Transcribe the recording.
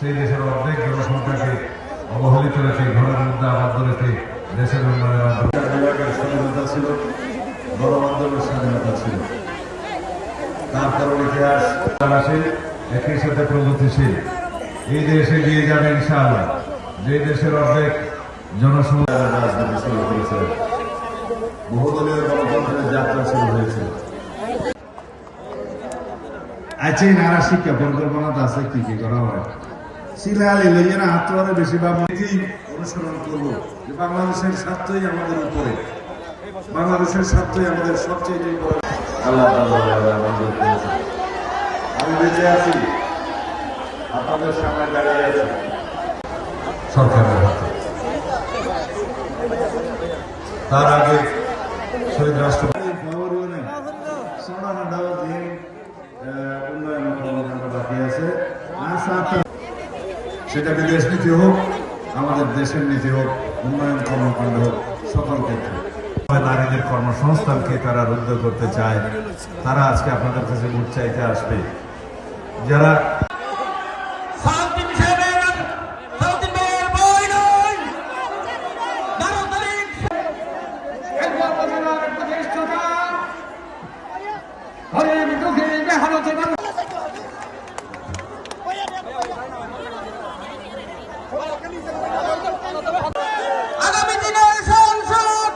সেই দেশের অর্ধেক জনসংখ্যাকে অবহেলিত রেখে ঘরের মধ্যে আবদ্ধ রেখে দেশের উন্নয়নের বিভাগের স্বাধীনতা ছিল, গণমাধ্যমের স্বাধীনতা ছিল। তারপর ইতিহাস একই সাথে প্রগতিশীল এই দেশ এগিয়ে যাবে ইনশাআল্লাহ। যে দেশের অর্ধেক জনসংখ্যা রাজনীতি শুরু করেছে, বহুদলীয় গণতন্ত্রের যাত্রা শুরু হয়েছে। আছে নানা শিক্ষা পরিকল্পনাটা আছে কি কি করা হয় সিলালি লইয়ে না হাতরে বেশি বা অনুসরণ করবো যে বাংলাদেশের স্বার্থই আমাদের উপরে, বাংলাদেশের স্বার্থই আমাদের সবচেয়ে উপরে। আল্লাহ আমি বেঁচে আছি, আপনাদের সামনে দাঁড়িয়ে আছি সরকারের হাতে। তার আগে শহীদ রাষ্ট্রপতি সেটা বিদেশ নীতি হোক, আমাদের দেশের নীতি হোক, উন্নয়ন কর্মকাণ্ড হোক, সকল ক্ষেত্রে নারীদের কর্মসংস্থানকে তারা রুদ্ধ করতে চায়। তারা আজকে আপনাদের কাছে ভোট চাইতে আসবে। যারা আগামী দিনের সংসদ